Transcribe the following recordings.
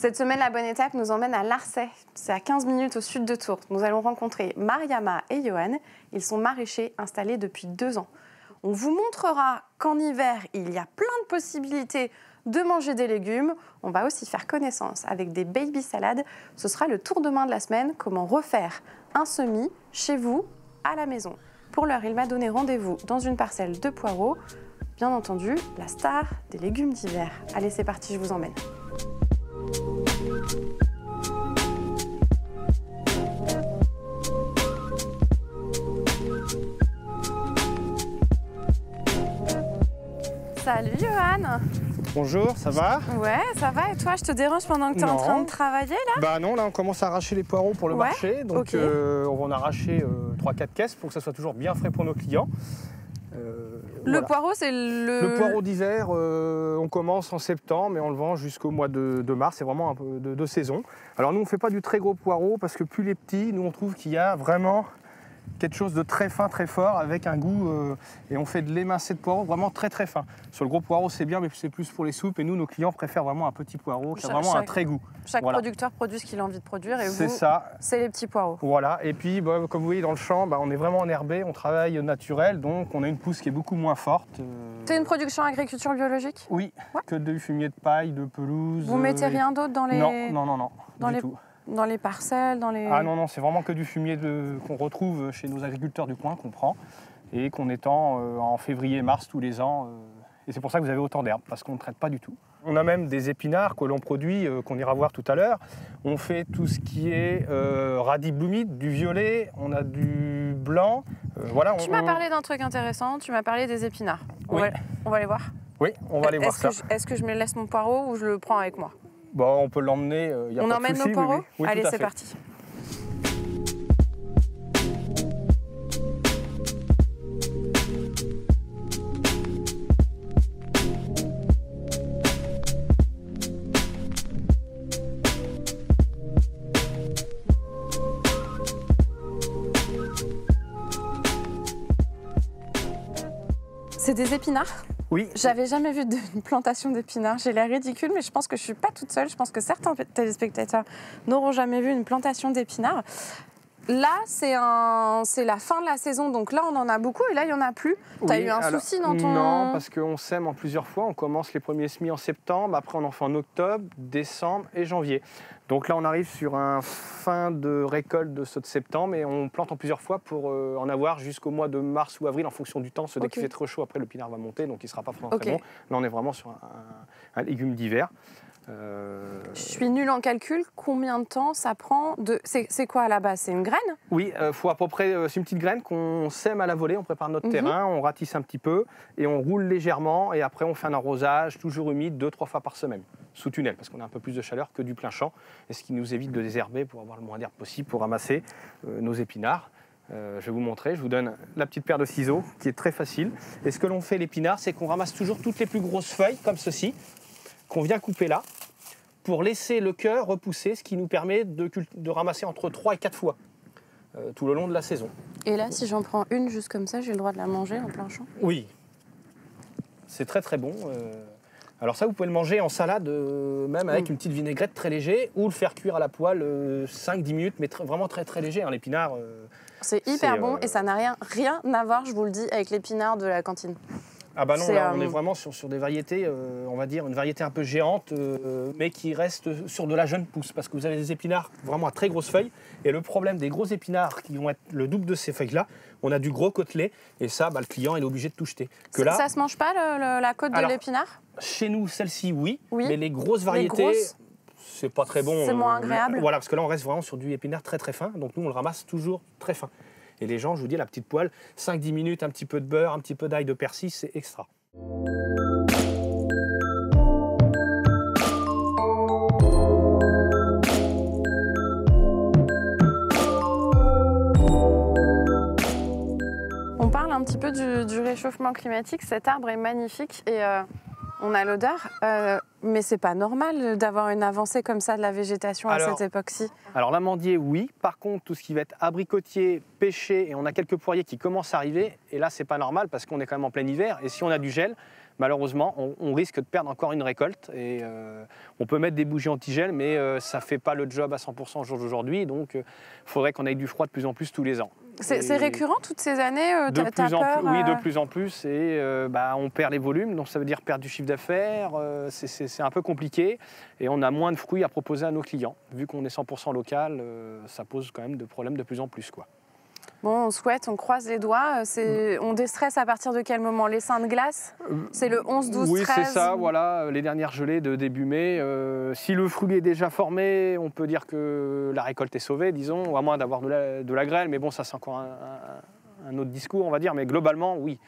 Cette semaine, la bonne étape nous emmène à Larçay. C'est à 15 minutes au sud de Tours. Nous allons rencontrer Mariama et Johan. Ils sont maraîchers installés depuis 2 ans. On vous montrera qu'en hiver, il y a plein de possibilités de manger des légumes. On va aussi faire connaissance avec des baby salades. Ce sera le tour de main de la semaine. Comment refaire un semis chez vous, à la maison. Pour l'heure, il m'a donné rendez-vous dans une parcelle de poireaux. Bien entendu, la star des légumes d'hiver. Allez, c'est parti, je vous emmène. Salut Johan. Bonjour, ça va? Ouais, ça va. Et toi, je te dérange pendant que tu es en train de travailler là? Bah non, là on commence à arracher les poireaux pour le marché. Donc okay. On va en arracher 3-4 caisses pour que ça soit toujours bien frais pour nos clients. Le poireau, c'est le poireau d'hiver, on commence en septembre et on le vend jusqu'au mois de mars. C'est vraiment un peu de saison. Alors nous, on ne fait pas du très gros poireau parce que plus les petits, nous on trouve qu'il y a vraiment quelque chose de très fin, très fort, avec un goût, et on fait de l'émincé de poireau vraiment très très fin. Sur le gros poireau c'est bien, mais c'est plus pour les soupes, et nous nos clients préfèrent vraiment un petit poireau qui a vraiment un très goût. Chaque producteur produit ce qu'il a envie de produire, et vous, c'est les petits poireaux. Voilà, et puis comme vous voyez dans le champ, on est vraiment enherbé, on travaille naturel, donc on a une pousse qui est beaucoup moins forte. C'est une production agriculture biologique? Oui, que du fumier de paille, de pelouse. Vous mettez rien d'autre dans les... Non, du tout. Dans les parcelles, dans les... Ah non, c'est vraiment que du fumier qu'on retrouve chez nos agriculteurs du coin, qu'on prend et qu'on étend en février-mars tous les ans. Et c'est pour ça que vous avez autant d'herbes, parce qu'on ne traite pas du tout. On a même des épinards que l'on produit, qu'on ira voir tout à l'heure. On fait tout ce qui est radis bloumide, du violet, on a du blanc. Voilà, tu m'as parlé d'un truc intéressant, tu m'as parlé des épinards. On va les voir? Oui, on va aller voir ça. Est-ce que je me laisse mon poireau ou je le prends avec moi? Bon, on peut l'emmener, il n'y a pas de souci. On emmène nos poireaux? Oui, allez, c'est parti. C'est des épinards? Oui. J'avais jamais vu une plantation d'épinards. J'ai l'air ridicule, mais je pense que je ne suis pas toute seule. Je pense que certains téléspectateurs n'auront jamais vu une plantation d'épinards. Là, c'est la fin de la saison, donc là, on en a beaucoup et là, il n'y en a plus. Tu as eu un souci dans ton... Non, parce qu'on sème en plusieurs fois. On commence les premiers semis en septembre, après on en fait en octobre, décembre et janvier. Donc là, on arrive sur un fin de récolte de ce de septembre et on plante en plusieurs fois pour en avoir jusqu'au mois de mars ou avril en fonction du temps. Dès qu'il fait trop chaud, après le pinard va monter, donc il ne sera pas très bon. Là, on est vraiment sur un légume d'hiver. Je suis nulle en calcul. Combien de temps ça prend C'est quoi à la base? C'est une graine? Oui, faut à peu près, c'est une petite graine qu'on sème à la volée. On prépare notre terrain, on ratisse un petit peu et on roule légèrement. Et après, on fait un arrosage toujours humide 2-3 fois par semaine, sous tunnel, parce qu'on a un peu plus de chaleur que du plein champ. Et ce qui nous évite de désherber pour avoir le moins d'herbe possible pour ramasser nos épinards. Je vais vous montrer, je vous donne la petite paire de ciseaux qui est très facile. Et ce que l'on fait l'épinard, c'est qu'on ramasse toujours toutes les plus grosses feuilles, comme ceci, qu'on vient couper là, pour laisser le cœur repousser, ce qui nous permet de ramasser entre 3 et 4 fois tout le long de la saison. Et là, si j'en prends une juste comme ça, j'ai le droit de la manger en plein champ? Oui, c'est très très bon. Alors ça, vous pouvez le manger en salade, même avec une petite vinaigrette très léger, ou le faire cuire à la poêle 5-10 minutes, mais vraiment très très léger. L'épinard... c'est hyper bon et ça n'a rien à voir, je vous le dis, avec l'épinard de la cantine. Ah bah non, là, on est vraiment sur des variétés, on va dire, une variété un peu géante, mais qui reste sur de la jeune pousse, parce que vous avez des épinards vraiment à très grosses feuilles, et le problème des gros épinards qui vont être le double de ces feuilles-là, on a du gros côtelet, et ça, le client il est obligé de tout jeter. Ça se mange pas, la côte de l'épinard? Chez nous, celle-ci, oui, mais les grosses variétés... C'est pas très bon. C'est moins agréable. Voilà, parce que là, on reste vraiment sur du épinard très très fin, donc nous, on le ramasse toujours très fin. Et les gens, je vous dis, la petite poêle, 5-10 minutes, un petit peu de beurre, un petit peu d'ail de persil, c'est extra. On parle un petit peu du réchauffement climatique. Cet arbre est magnifique et on a l'odeur, mais c'est pas normal d'avoir une avancée comme ça de la végétation à cette époque-ci. Alors l'amandier, oui. Par contre, tout ce qui va être abricotier, pêcher, et on a quelques poiriers qui commencent à arriver, et là, c'est pas normal parce qu'on est quand même en plein hiver, et si on a du gel, malheureusement, on risque de perdre encore une récolte. Et on peut mettre des bougies anti-gel, mais ça ne fait pas le job à 100% au jour d'aujourd'hui. Donc, il faudrait qu'on ait du froid de plus en plus tous les ans. C'est récurrent toutes ces années de plus en plus. Et on perd les volumes, donc ça veut dire perdre du chiffre d'affaires. C'est un peu compliqué. Et on a moins de fruits à proposer à nos clients. Vu qu'on est 100% local, ça pose quand même de problèmes de plus en plus, quoi. Bon, on souhaite, on croise les doigts. On déstresse à partir de quel moment? Les seins de glace? C'est le 11, 12, 13? Oui, c'est ça, voilà, les dernières gelées de début mai. Si le fruit est déjà formé, on peut dire que la récolte est sauvée, disons, ou à moins d'avoir de la grêle. Mais bon, ça, c'est encore un autre discours, on va dire. Mais globalement, oui,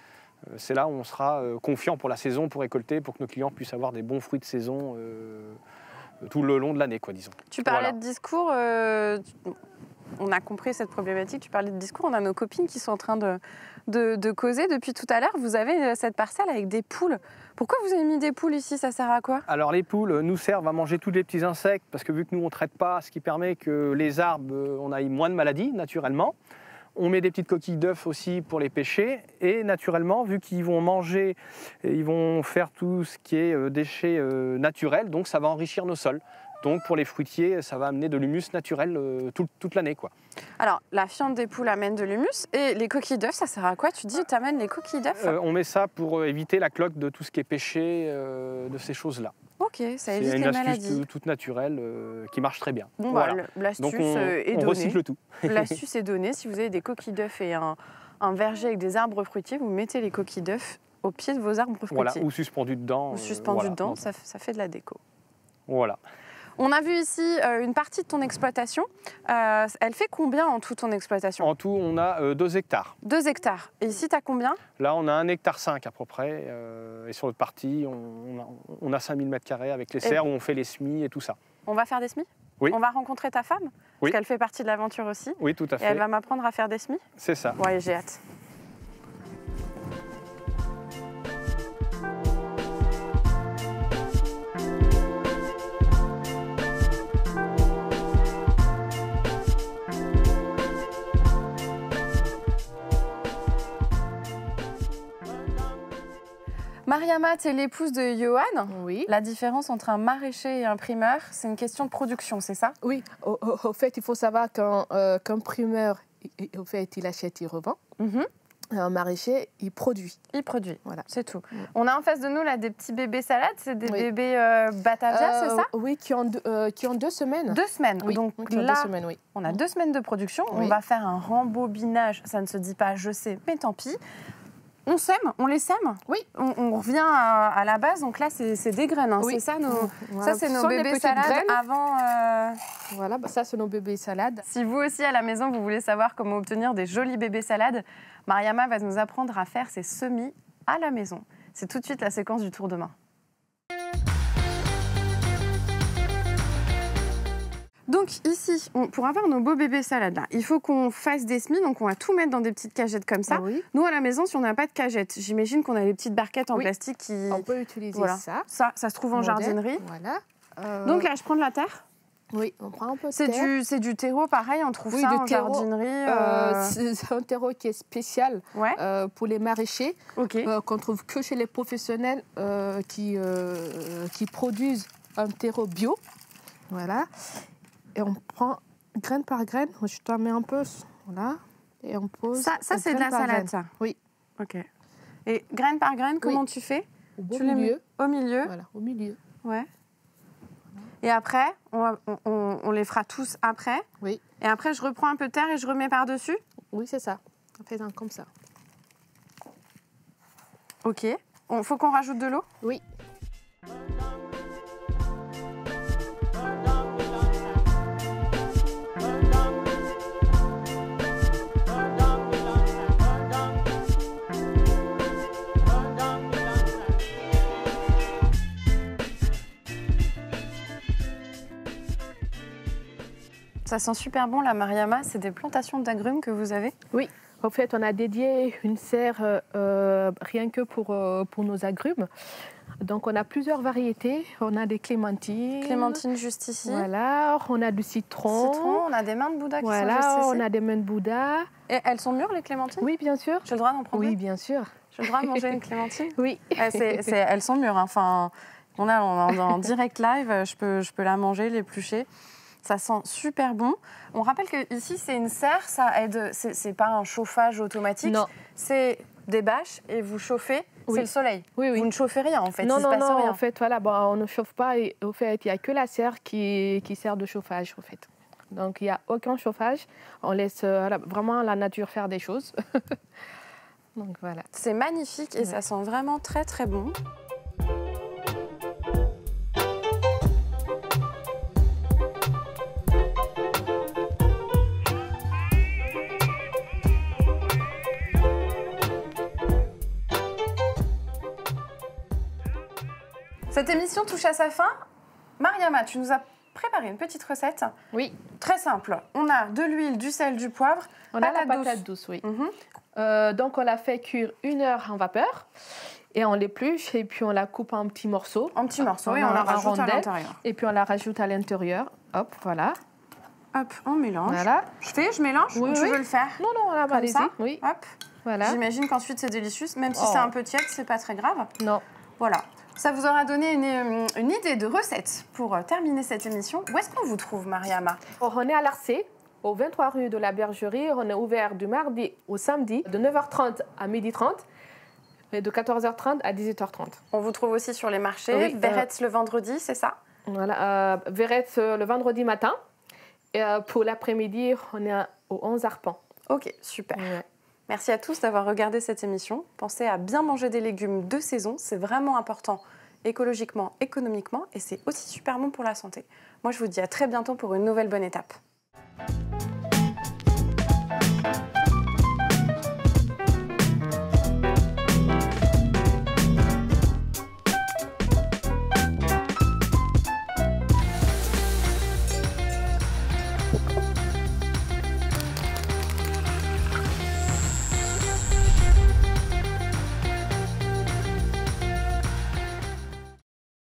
c'est là où on sera confiant pour la saison, pour récolter, pour que nos clients puissent avoir des bons fruits de saison tout le long de l'année, quoi, disons. Tu parlais de discours... On a compris cette problématique, tu parlais de discours, on a nos copines qui sont en train de causer depuis tout à l'heure. Vous avez cette parcelle avec des poules. Pourquoi vous avez mis des poules ici? Ça sert à quoi? Alors les poules nous servent à manger tous les petits insectes, parce que vu que nous on ne traite pas, ce qui permet que les arbres, on ait moins de maladies naturellement. On met des petites coquilles d'œufs aussi pour les pêcher. Et naturellement, vu qu'ils vont manger, ils vont faire tout ce qui est déchets naturels, donc ça va enrichir nos sols. Donc pour les fruitiers, ça va amener de l'humus naturel toute l'année, quoi. Alors, la fiente des poules amène de l'humus et les coquilles d'œufs, ça sert à quoi? Tu dis, tu amènes les coquilles d'œufs? On met ça pour éviter la cloque de tout ce qui est pêché, de ces choses-là. Ok, ça évite les maladies. C'est une astuce toute naturelle qui marche très bien. Bon, voilà. L'astuce est donnée. On recycle tout. L'astuce est donnée. Si vous avez des coquilles d'œufs et un verger avec des arbres fruitiers, vous mettez les coquilles d'œufs au pied de vos arbres fruitiers. Voilà, ou suspendues dedans. Ou suspendues dedans, ça fait de la déco. Voilà. On a vu ici une partie de ton exploitation. Elle fait combien en tout ton exploitation? En tout, on a 2 hectares. 2 hectares. Et ici, tu as combien? Là, on a 1,5 hectare à peu près. Et sur l'autre partie, on a 5000 m² avec les serres où on fait les semis et tout ça. On va faire des semis? Oui. On va rencontrer ta femme? Parce qu'elle fait partie de l'aventure aussi. Oui, tout à fait. Et elle va m'apprendre à faire des semis? C'est ça. Ouais, j'ai hâte. Mariama, tu es l'épouse de Johan. Oui. La différence entre un maraîcher et un primeur, c'est une question de production, c'est ça? Oui. Au fait, il faut savoir qu'un primeur, au fait, il achète, il revend. Un maraîcher, il produit. Il produit, voilà. C'est tout. On a en face de nous là des petits bébés salades, c'est des bébés Batavia, c'est ça? Oui, qui ont 2 semaines. 2 semaines. Oui. Donc qui ont là, 2 semaines, oui. On a 2 semaines de production. Oui. On va faire un rembobinage. Ça ne se dit pas, je sais, mais tant pis. On sème, on les sème. Oui. On revient à la base. Donc là, c'est des graines. Hein. Oui. C'est ça, voilà. Ça, c'est nos bébés salades graines. avant. Voilà, ça, c'est nos bébés salades. Si vous aussi, à la maison, vous voulez savoir comment obtenir des jolis bébés salades, Mariama va nous apprendre à faire ses semis à la maison. C'est tout de suite la séquence du tour de main. Donc ici, pour avoir nos beaux bébés salades, là, il faut qu'on fasse des semis, donc on va tout mettre dans des petites cagettes comme ça. Oui. Nous, à la maison, si on n'a pas de cagette, j'imagine qu'on a des petites barquettes en plastique qui... On peut utiliser ça. Ça se trouve en jardinerie. Voilà. Donc là, je prends de la terre. Oui, on prend un peu de terre. C'est du terreau, pareil, on trouve ça en jardinerie. C'est un terreau qui est spécial pour les maraîchers, qu'on trouve que chez les professionnels qui produisent un terreau bio. Voilà. Et on prend graine par graine. Je t'en mets un peu, voilà. Et on pose. Ça c'est de la salade, ça? Oui. Ok. Et graine par graine, comment tu fais? Au milieu. Au milieu. Voilà, au milieu. Ouais. Et après, on les fera tous après. Oui. Et après, je reprends un peu de terre et je remets par-dessus. Oui, c'est ça. On fait comme ça. Ok. Il faut qu'on rajoute de l'eau? Oui. Ça sent super bon, la Mariama. C'est des plantations d'agrumes que vous avez? Oui. En fait, on a dédié une serre rien que pour nos agrumes. Donc, on a plusieurs variétés. On a des clémentines. Clémentine juste ici. Voilà, on a du citron. On a des mains de Bouddha qui sont voilà, juste ici. on a des mains de Bouddha. Et elles sont mûres, les clémentines? Oui, bien sûr. J'ai le droit d'en prendre Oui, une? bien sûr. J'ai le droit de manger une clémentine? Oui. Elles sont mûres. Hein. Enfin, on a en direct live, je peux la manger, l'éplucher. Ça sent super bon. On rappelle que ici c'est une serre, ça aide. C'est pas un chauffage automatique. Non. C'est des bâches et vous chauffez. Oui. C'est le soleil. Oui, oui. Vous ne chauffez rien en fait. Non, il se passe rien. En fait, voilà, bon, on ne chauffe pas. Et, au fait, il n'y a que la serre qui sert de chauffage, en fait. Donc, il n'y a aucun chauffage. On laisse vraiment la nature faire des choses. Donc, voilà. C'est magnifique et ça sent vraiment très, très bon. Cette émission touche à sa fin. Mariama, tu nous as préparé une petite recette. Oui. Très simple. On a de l'huile, du sel, du poivre. On a la patate douce, oui. Donc, on la fait cuire 1 heure en vapeur. Et on l'épluche et puis on la coupe en petits morceaux. En petits morceaux et on la rajoute à l'intérieur. Et puis on la rajoute à l'intérieur. Hop, voilà. Hop, on mélange. Voilà. Je mélange ou tu veux le faire? Non, allez-y. Oui. Hop. Voilà. J'imagine qu'ensuite c'est délicieux. Même si c'est un peu tiède, c'est pas très grave. Non. Voilà. Ça vous aura donné une idée de recette pour terminer cette émission. Où est-ce qu'on vous trouve, Mariama? On est à Larçay, au 23 rue de la Bergerie. On est ouvert du mardi au samedi, de 9h30 à 12h30 et de 14h30 à 18h30. On vous trouve aussi sur les marchés. Verretz le vendredi, c'est ça? Voilà, Verretz le vendredi matin. Et pour l'après-midi, on est au 11 arpents. Ok, super. Ouais. Merci à tous d'avoir regardé cette émission. Pensez à bien manger des légumes de saison, c'est vraiment important écologiquement, économiquement et c'est aussi super bon pour la santé. Moi, je vous dis à très bientôt pour une nouvelle bonne étape.